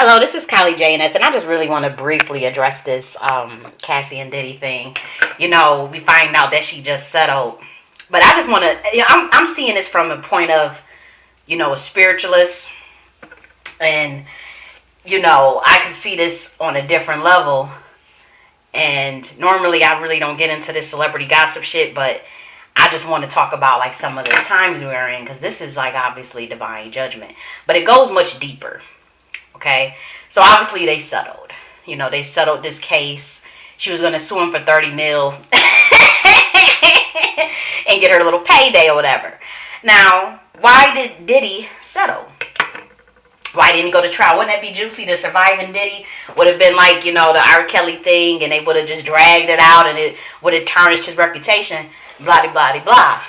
Hello, this is Kylie J.N.S, and I just really want to briefly address this Cassie and Diddy thing. We find out that she just settled, but I just want to. I'm seeing this from a point of, a spiritualist, and I can see this on a different level. And normally, I really don't get into this celebrity gossip shit, but I just want to talk about like some of the times we're in, because this is like obviously divine judgment, but it goes much deeper. Okay, so obviously they settled. They settled this case. She was gonna sue him for 30 mil and get her little payday or whatever. Now, why did Diddy settle? Why didn't he go to trial? Wouldn't that be juicy? The surviving Diddy would have been like, the R. Kelly thing, and they would have just dragged it out, and it would have tarnished his reputation. Blah, blah, blah.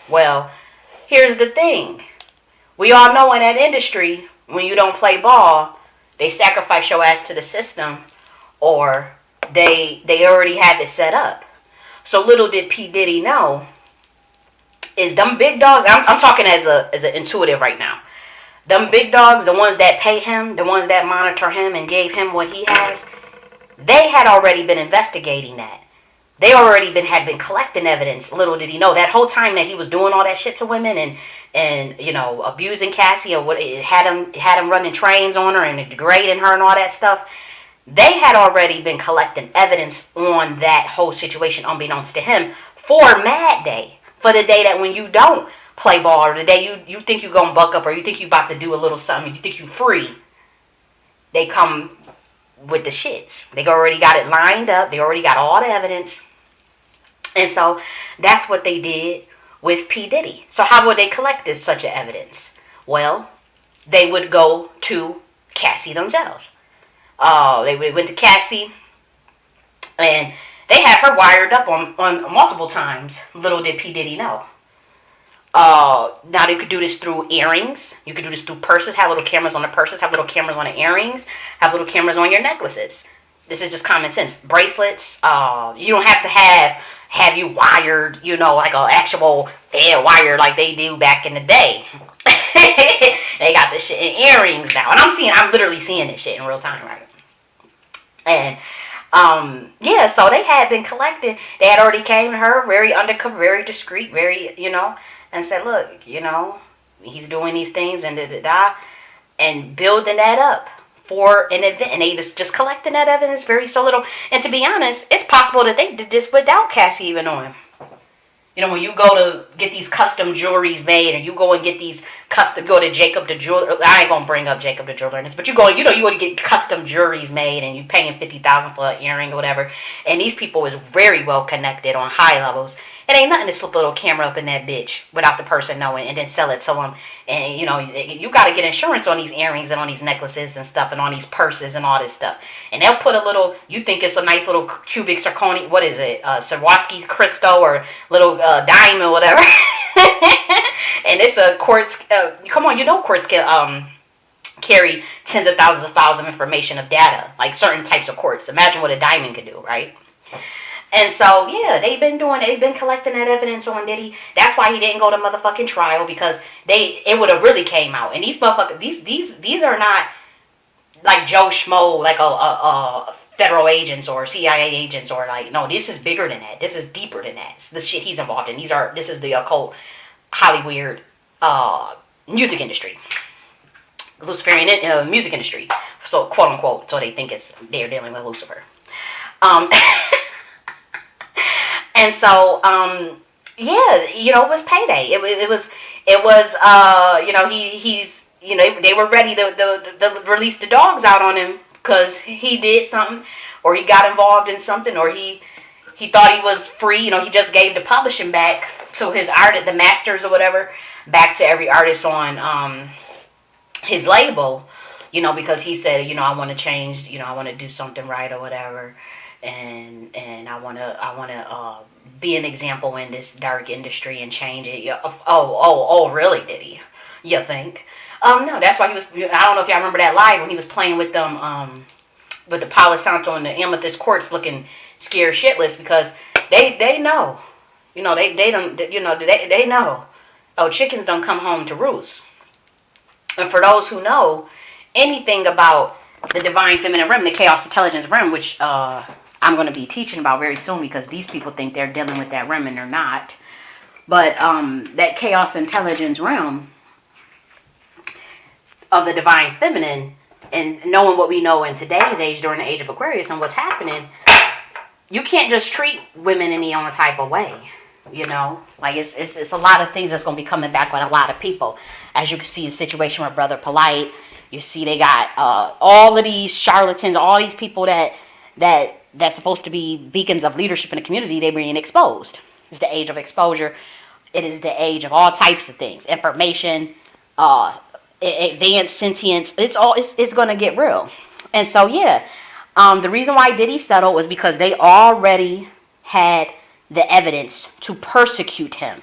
Well, here's the thing. We all know in that industry, when you don't play ball, they sacrifice your ass to the system, or they already have it set up. So little did P. Diddy know, is them big dogs, I'm talking as an intuitive right now. Them big dogs, the ones that pay him, the ones that monitor him and gave him what he has, they had already been investigating that. They had been collecting evidence. Little did he know, that whole time that he was doing all that shit to women and abusing Cassie, or what, had him running trains on her and degrading her and all that stuff. They had already been collecting evidence on that whole situation, unbeknownst to him, for Mad Day, for the day that when you don't play ball, or the day you think you're gonna buck up, or you think you about to do a little something, you think you free, they come with the shits. They already got it lined up. They already got all the evidence. And so that's what they did with P. Diddy. So how would they collect such evidence? Well, they would go to Cassie themselves. They went to Cassie, and they had her wired up on multiple times. Little did P. Diddy know. Now they could do this through earrings. You could do this through purses. Have little cameras on the purses. Have little cameras on the earrings. Have little cameras on your necklaces. This is just common sense. Bracelets. You don't have to have you wired. Like an actual Fed wire like they do back in the day. They got this shit in earrings now, and I'm literally seeing this shit in real time, right? And so they had been collecting. They had already came to her very undercover, very discreet, very and said, look, he's doing these things and and building that up for an event. And they just collecting that evidence very so little. And to be honest, it's possible that they did this without Cassie even knowing. When you go to get these custom jewelries made, or you go and get these go to Jacob the Jeweler. I ain't gonna bring up Jacob the Jeweler in this, but you go to get custom jewelries made, and you paying $50,000 for an earring or whatever. And these people is very well connected on high levels. It ain't nothing to slip a little camera up in that bitch without the person knowing, and then sell it to them. And you got to get insurance on these earrings and on these necklaces and stuff, and on these purses and all this stuff. And they'll put a little, you think it's a nice little cubic zirconia, what is it, Swarovski's crystal or little diamond or whatever. And it's a quartz. Come on, quartz can carry tens of thousands of files of information of data, like certain types of quartz. Imagine what a diamond could do, right? And so, yeah, they've been collecting that evidence on Diddy. That's why he didn't go to motherfucking trial, because it would have really came out. And these motherfuckers, these are not like Joe Schmo, like a federal agents or CIA agents, or like, no, this is bigger than that. This is deeper than that. It's the shit he's involved in. This is the occult, Hollywood, music industry. Luciferian music industry. So, quote unquote, so they think they're dealing with Lucifer. And so, it was payday. It was, they were ready to release the dogs out on him because he did something, or he got involved in something, or he thought he was free. He just gave the publishing back to his artist, the masters or whatever, back to every artist on his label, because he said, I want to change, I want to do something right or whatever. And I wanna be an example in this dark industry and change it. Oh, really, did he? You think? No, that's why he was. I don't know if y'all remember that live when he was playing with them, with the Palo Santo and the amethyst quartz, looking scared shitless, because they know, they know. Oh, chickens don't come home to roost. And for those who know, anything about the divine feminine realm, the chaos intelligence realm, which I'm going to be teaching about very soon, because these people think they're dealing with that realm and they're not. But that chaos intelligence realm of the divine feminine, and knowing what we know in today's age, during the age of Aquarius and what's happening, you can't just treat women any own type of way. You know, like it's a lot of things that's going to be coming back with a lot of people. As you can see, the situation with Brother Polite, you see they got all of these charlatans, all these people that's supposed to be beacons of leadership in the community, they being exposed. It's the age of exposure. It is the age of all types of things, information, advanced sentience. It's going to get real. And so yeah, the reason why Diddy settled was because they already had the evidence to persecute him.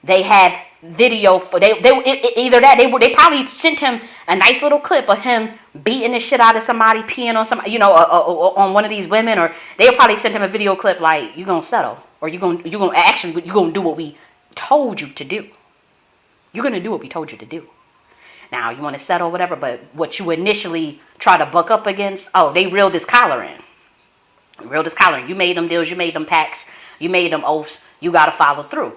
They had video for either that they probably sent him a nice little clip of him beating the shit out of somebody, peeing on somebody, on one of these women, or they probably sent him a video clip like, you gonna settle, or you gonna do what we told you to do. You're gonna do what we told you to do. Now you want to settle, whatever, but what you initially try to buck up against, they reeled this collar in. You made them deals, you made them pacts, you made them oaths. You got to follow through.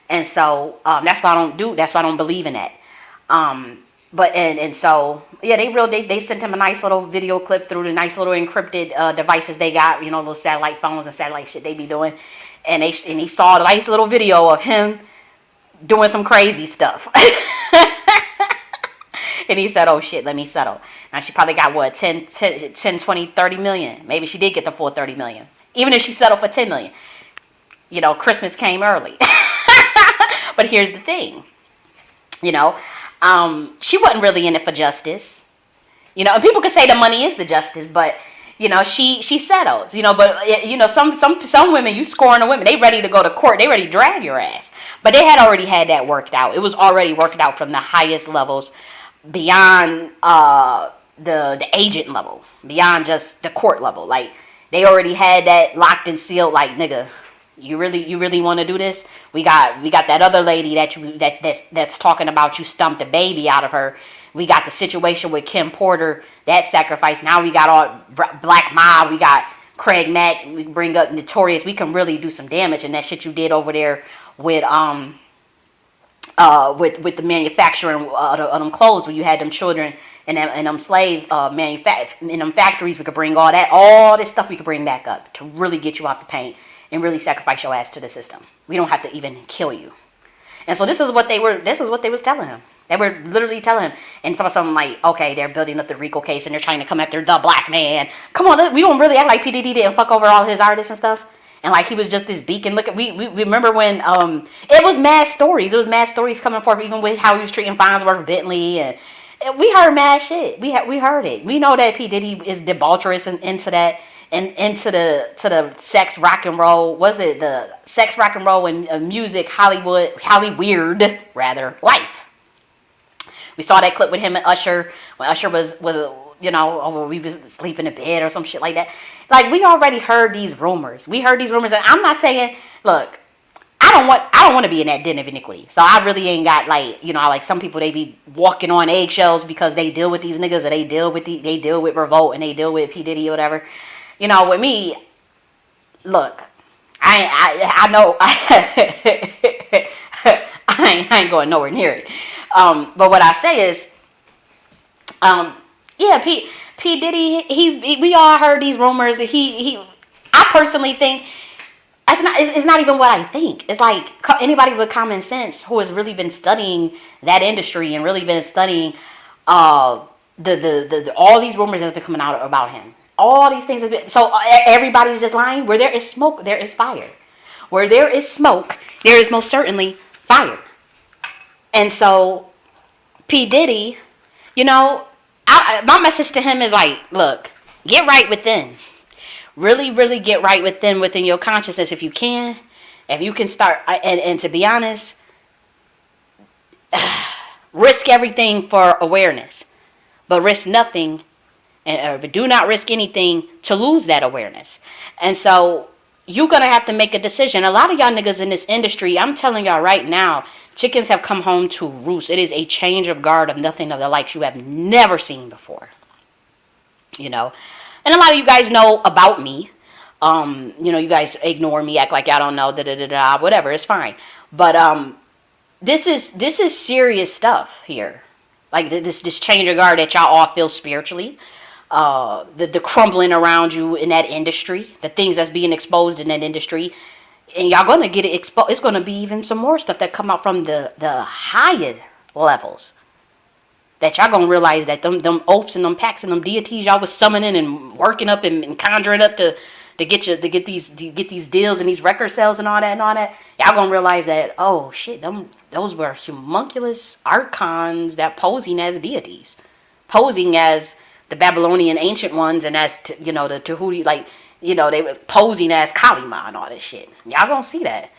And so that's why I don't believe in that. So yeah, they sent him a nice little video clip through the nice little encrypted devices they got, little satellite phones and satellite shit they be doing, and he saw the nice little video of him doing some crazy stuff. And he said, oh shit, let me settle. Now she probably got what, 10, 20, 30 million. Maybe she did get the full 30 million. Even if she settled for 10 million. Christmas came early. But here's the thing. She wasn't really in it for justice. And people could say the money is the justice, but she settles. But some women, you scoring the women, they ready to go to court, they ready to drag your ass. But they had already had that worked out. It was already worked out from the highest levels, beyond the agent level, beyond just the court level. Like, they already had that locked and sealed. Like, nigga, you really want to do this? We got that other lady that's talking about you stumped a baby out of her. We got the situation with Kim Porter, that sacrifice. Now we got all Black Mob. We got Craig Mack. We bring up Notorious. We can really do some damage. And that shit you did over there with the manufacturing of them clothes, where you had them children and them slave in them factories. We could bring all this stuff we could bring back up to really get you out the paint and really sacrifice your ass to the system. We don't have to even kill you. And so this is what they was telling him. They were literally telling him. And something like, okay, they're building up the RICO case and they're trying to come after the black man. Come on, we don't really act like P. Diddy didn't fuck over all his artists and stuff. And like he was just this beacon. Look at we remember when it was mad stories. It was mad stories coming forth, even with how he was treating Farnsworth Bentley, and we heard mad shit. We heard it. We know that P. Diddy is debaucherous and into that, and into the sex rock and roll. Was it the sex rock and roll and music Hollyweird rather life? We saw that clip with him and Usher when Usher was we was sleeping in bed or some shit like that. Like, we already heard these rumors. We heard these rumors, and I'm not saying, look, I don't want to be in that den of iniquity. So I really ain't got like some people, they be walking on eggshells because they deal with these niggas, or they deal with Revolt, and they deal with P. Diddy or whatever. With me, look, I know I ain't going nowhere near it. But what I say is, yeah, P. Diddy, we all heard these rumors. I personally think it's not even what I think. It's like anybody with common sense who has really been studying that industry and really been studying all these rumors that have been coming out about him. All these things have been, so everybody's just lying. Where there is smoke, there is fire. Where there is smoke, there is most certainly fire. And so P. Diddy, my message to him is like, look, get right within. Really, really get right within your consciousness if you can. If you can start, and to be honest, risk everything for awareness. But risk nothing, but do not risk anything to lose that awareness. And so you're going to have to make a decision. A lot of y'all niggas in this industry, I'm telling y'all right now, Chickens have come home to roost. It is a change of guard of nothing of the likes you have never seen before. You know, and a lot of you guys know about me. You guys ignore me, act like y'all don't know, whatever. It's fine. But this is serious stuff here. Like this change of guard that y'all all feel spiritually. The crumbling around you in that industry, the things that's being exposed in that industry, and y'all gonna get it exposed. It's gonna be even some more stuff that come out from the higher levels. That y'all gonna realize that them oaths and them pacts and them deities y'all was summoning and working up and conjuring up to get these deals and these record sales and all that. Y'all gonna realize that, oh shit, those were homunculus archons that posing as deities, posing as the Babylonian ancient ones, and as the Tahuti, they were posing as Kalima and all this shit. Y'all gonna see that.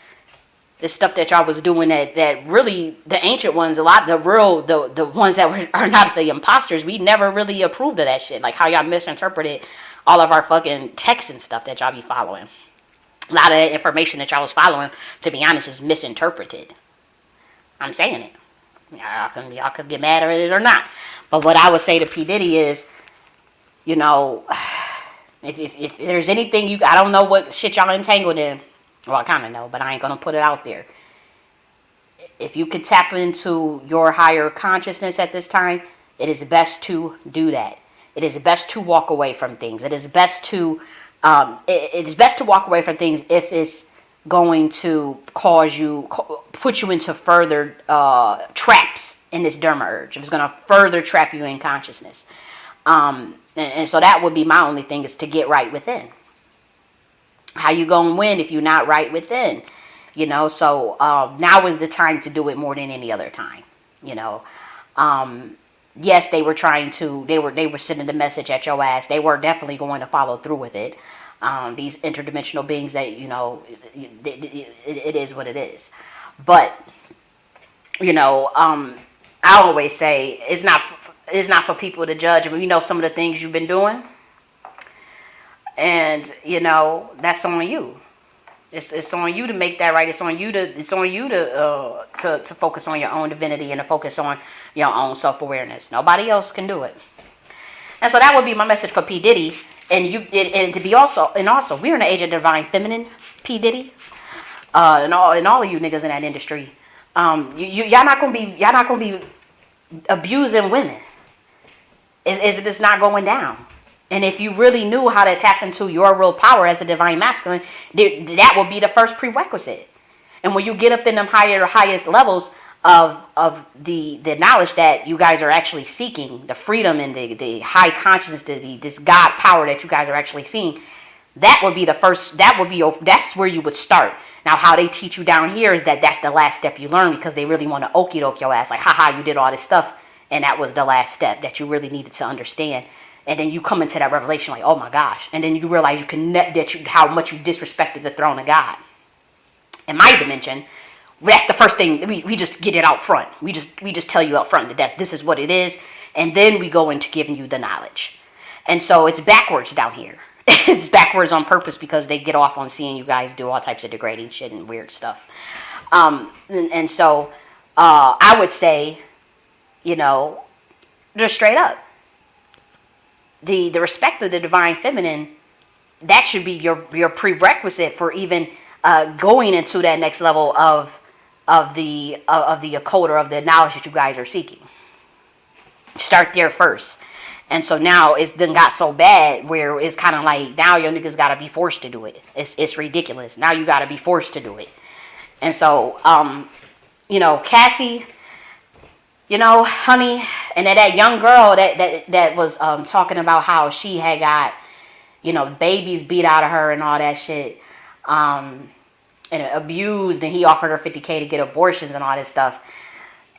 This stuff that y'all was doing that really the ancient ones, a lot the ones that are not the imposters, we never really approved of that shit. Like how y'all misinterpreted all of our fucking texts and stuff that y'all be following. A lot of that information that y'all was following, to be honest, is misinterpreted. I'm saying it. Y'all can get mad at it or not. But what I would say to P. Diddy is, if there's anything I don't know what shit y'all entangled in. Well, I kind of know, but I ain't going to put it out there. If you could tap into your higher consciousness at this time, it is best to do that. It is best to walk away from things. It is best to walk away from things if it's going to put you into further traps in this Dharma urge. If it's going to further trap you in consciousness. And so that would be my only thing, is to get right within. How you gonna win if you're not right within? So now is the time to do it more than any other time. Yes, they were sending the message at your ass. They were definitely going to follow through with it. These interdimensional beings that, it is what it is. But, I always say it's not for people to judge. I mean, some of the things you've been doing. And that's on you. It's on you to make that right. It's on you to focus on your own divinity and to focus on your own self-awareness. Nobody else can do it. And so that would be my message for P. Diddy. And also we're in the age of divine feminine, P. Diddy, and all of you niggas in that industry. Y'all not gonna be abusing women. It's just not going down. And if you really knew how to tap into your real power as a divine masculine, that would be the first prerequisite. And when you get up in them highest levels of the knowledge that you guys are actually seeking, the freedom and the high consciousness, this God power that you guys are actually seeing, that would be the first. That's where you would start. Now, how they teach you down here is that's the last step you learn, because they really want to okie doke your ass, like, haha, you did all this stuff, and that was the last step that you really needed to understand. And then you come into that revelation like, oh my gosh. And then you realize how much you disrespected the throne of God. In my dimension, that's the first thing. We just get it out front. We just tell you out front that this is what it is. And then we go into giving you the knowledge. And so it's backwards down here. It's backwards on purpose, because they get off on seeing you guys do all types of degrading shit and weird stuff. So I would say, just straight up. The respect of the divine feminine, that should be your prerequisite for even going into that next level of the occult, or of the knowledge that you guys are seeking. Start there first. And so now it's then got so bad where it's kind of like, now your niggas gotta be forced to do it. It's ridiculous. Now you gotta be forced to do it. And so Cassie, honey, and that young girl that was talking about how she had got, babies beat out of her and all that shit, and abused, and he offered her $50K to get abortions and all this stuff.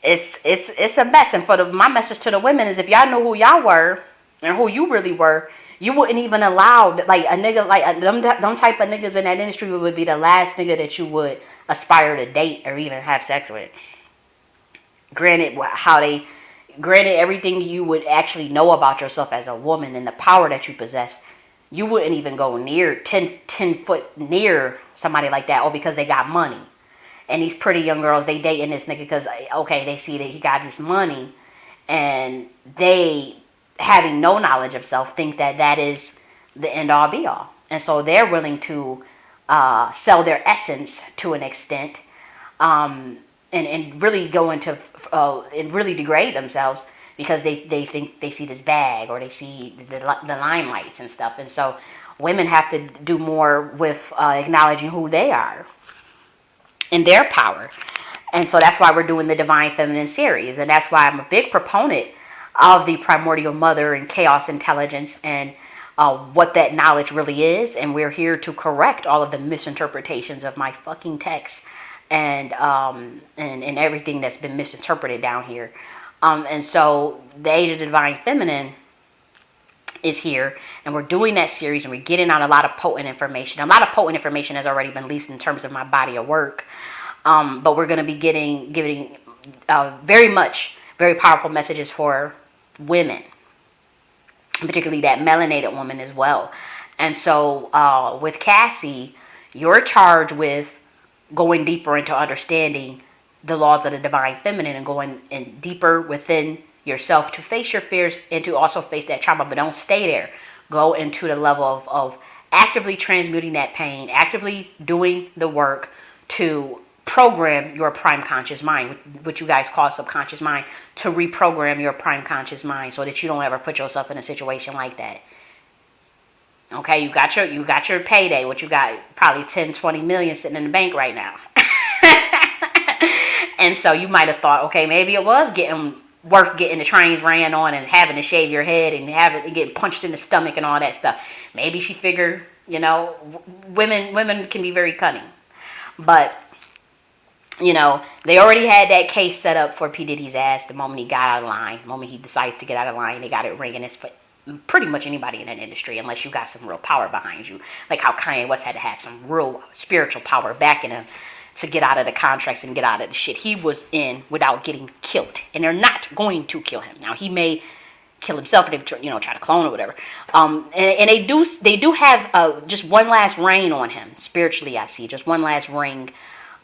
It's a mess. And my message to the women is, if y'all knew who y'all were and who you really were, you wouldn't even allow, like, a nigga, like them type of niggas in that industry would be the last nigga that you would aspire to date or even have sex with. Granted everything you would actually know about yourself as a woman and the power that you possess, you wouldn't even go near 10 foot near somebody like that, or because they got money. And these pretty young girls, they dating this nigga because, okay, they see that he got his money, and they, having no knowledge of self, think that that is the end all be all. And so they're willing to sell their essence to an extent, and really go into, and really degrade themselves because they think they see this bag, or they see the limelights and stuff. And so women have to do more with acknowledging who they are and their power. And so that's why we're doing the Divine Feminine series. And that's why I'm a big proponent of the primordial mother and chaos intelligence, and what that knowledge really is. And we're here to correct all of the misinterpretations of my fucking text, and everything that's been misinterpreted down here. And so the Age of the Divine Feminine is here, and we're doing that series, and we're getting out a lot of potent information. A lot of potent information has already been released in terms of my body of work, but we're going to be giving very powerful messages for women, particularly that melanated woman as well. And so with Cassie, you're charged with going deeper into understanding the laws of the Divine Feminine, and going in deeper within yourself to face your fears and to also face that trauma. But don't stay there. Go into the level of actively transmuting that pain, actively doing the work to program your prime conscious mind, what you guys call subconscious mind, to reprogram your prime conscious mind so that you don't ever put yourself in a situation like that. Okay, you got your payday, what you got, probably 10, 20 million sitting in the bank right now. And so you might have thought, okay, maybe it was worth getting the trains ran on and having to shave your head and getting punched in the stomach and all that stuff. Maybe she figured, women can be very cunning. But, they already had that case set up for P. Diddy's ass the moment he got out of line. The moment he decides to get out of line, they got it ringing. It's for pretty much anybody in that industry, unless you got some real power behind you. Like how Kanye West had to have some real spiritual power backing him to get out of the contracts and get out of the shit he was in without getting killed. And they're not going to kill him. Now, he may kill himself if they, try to clone or whatever. And they do have just one last reign on him. Spiritually, I see. Just one last ring.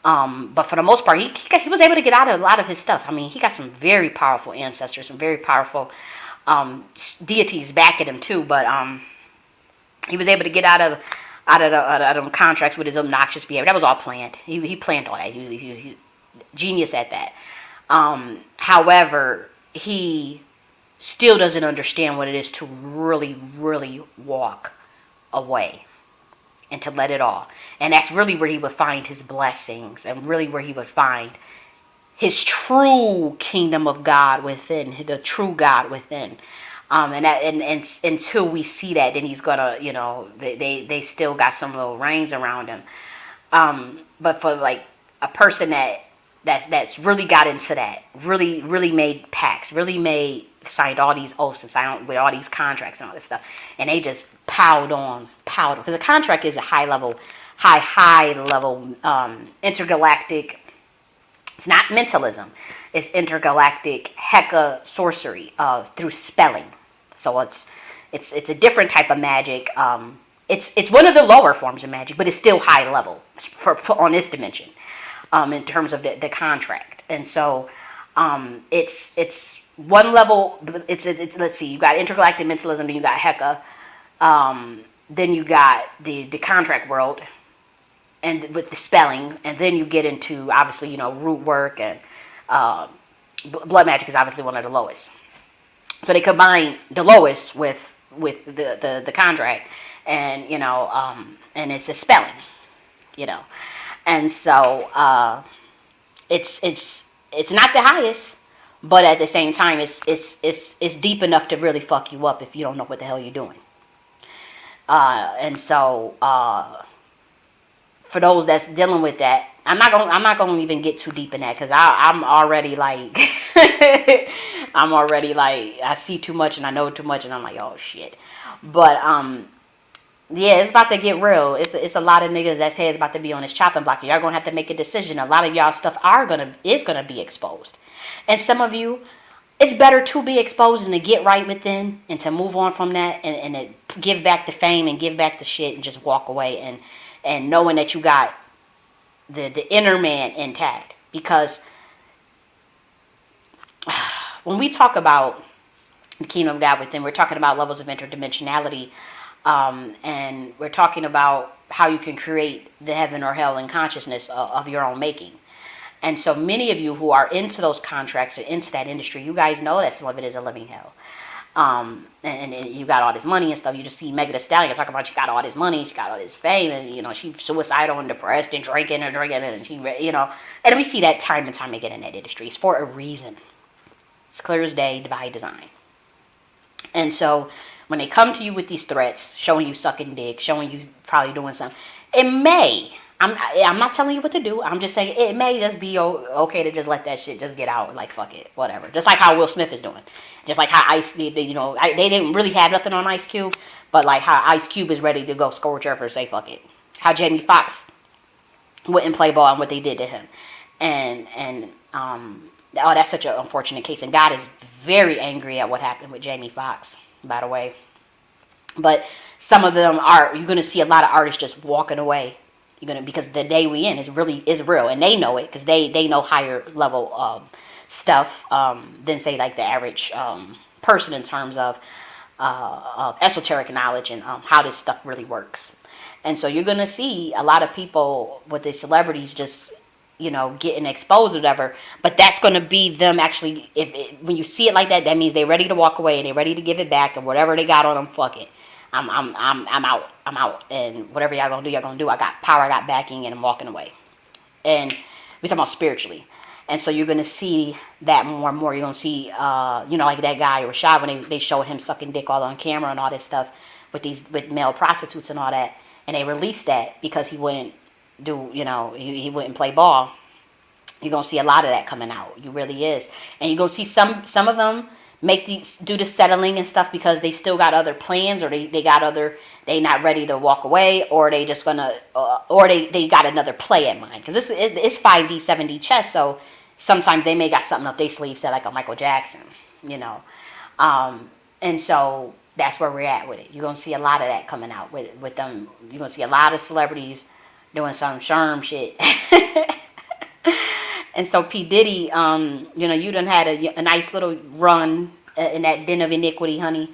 But for the most part, he was able to get out of a lot of his stuff. I mean, he got some very powerful ancestors, some very powerful deities backing him too. But he was able to get out of them contracts with his obnoxious behavior. That was all planned. He planned all that. He was genius at that. However, he still doesn't understand what it is to really, really walk away and to let it all. And that's really where he would find his blessings, and really where he would find his true kingdom of God within, the true God within. And until we see that, then he's gonna, they still got some little reins around him. But for like a person that's really got into that, really made pacts, signed all these oaths and signed with all these contracts and all this stuff, and they just piled on, because a contract is a high level intergalactic. It's not mentalism. It's intergalactic Heka sorcery through spelling. So it's a different type of magic. It's one of the lower forms of magic, but it's still high level for on this dimension, in terms of the contract. And so it's one level. It's let's see. You got intergalactic mentalism, then you got Heka, then you got the contract world, and with the spelling, and then you get into obviously root work, and blood magic is obviously one of the lowest. So they combine the lowest with the contract, and and it's a spelling, and so it's not the highest, but at the same time it's deep enough to really fuck you up if you don't know what the hell you're doing. And so for those that's dealing with that, I'm not gonna even get too deep in that, because I'm already like I see too much and I know too much, and I'm like, oh shit. But yeah, it's about to get real. It's a lot of niggas that's heads about to be on this chopping block. Y'all gonna have to make a decision. A lot of y'all stuff is gonna be exposed, and some of you, it's better to be exposed and to get right within and to move on from that, and to give back the fame and give back the shit and just walk away, and knowing that you got the inner man intact. Because when we talk about the kingdom of God within, we're talking about levels of interdimensionality, and we're talking about how you can create the heaven or hell in consciousness of your own making. And so many of you who are into those contracts or into that industry, you guys know that some of it is a living hell. And you got all this money and stuff. You just see Megan Thee Stallion talking about she got all this money, she got all this fame, and you know she's suicidal and depressed and drinking, and she, you know, and we see that time and time again in that industry. It's for a reason. It's clear as day, by design. And so when they come to you with these threats, showing you sucking dick, showing you probably doing something, it may. I'm not telling you what to do. I'm just saying it may just be okay to just let that shit just get out. Like, fuck it, whatever. Just like how Will Smith is doing. Just like how they didn't really have nothing on Ice Cube, but like how Ice Cube is ready to go scorch earth and say fuck it. How Jamie Foxx wouldn't play ball and what they did to him, and oh, that's such an unfortunate case. And God is very angry at what happened with Jamie Foxx, by the way. But some of them you're gonna see a lot of artists just walking away. Because the day we in is real, and they know it because they know higher level stuff than say like the average person in terms of esoteric knowledge and how this stuff really works. And so you're gonna see a lot of people with the celebrities just getting exposed or whatever. But that's gonna be them actually. When you see it like that, that means they're ready to walk away and they're ready to give it back and whatever they got on them, fuck it. I'm out. I'm out. And whatever y'all gonna do, y'all gonna do. I got power, I got backing, and I'm walking away. And we talking about spiritually. And so you're gonna see that more and more. You're gonna see, like that guy Rashad when they showed him sucking dick all on camera and all this stuff with male prostitutes and all that. And they released that because he wouldn't do, he wouldn't play ball. You're gonna see a lot of that coming out. You really is. And you're gonna see some of them do the settling and stuff because they still got other plans, or they not ready to walk away, or they just gonna or they got another play at mind, because it's 5D 7D chess. So sometimes they may got something up their sleeve, say like a Michael Jackson, and so that's where we're at with it. You're gonna see a lot of that coming out with them. You're gonna see a lot of celebrities doing some sherm shit. And so P. Diddy, you done had a nice little run in that den of iniquity, honey.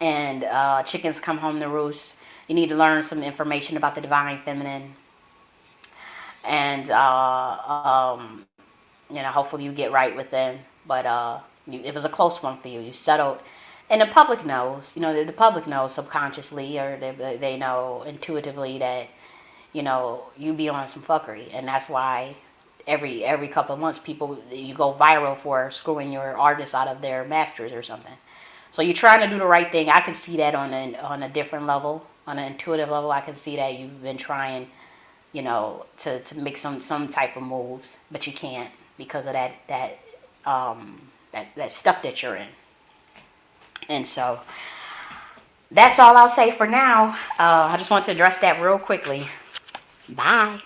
And chickens come home to roost. You need to learn some information about the divine feminine. And, hopefully you get right with them. But it was a close one for you. You settled. And the public knows. The public knows subconsciously, or they know intuitively that you be on some fuckery, and that's why every couple of months you go viral for screwing your artists out of their masters or something. So you're trying to do the right thing. I can see that on a different level, on an intuitive level. I can see that you've been trying, to make some type of moves, but you can't because of that stuff that you're in. And so that's all I'll say for now. I just want to address that real quickly. Bye.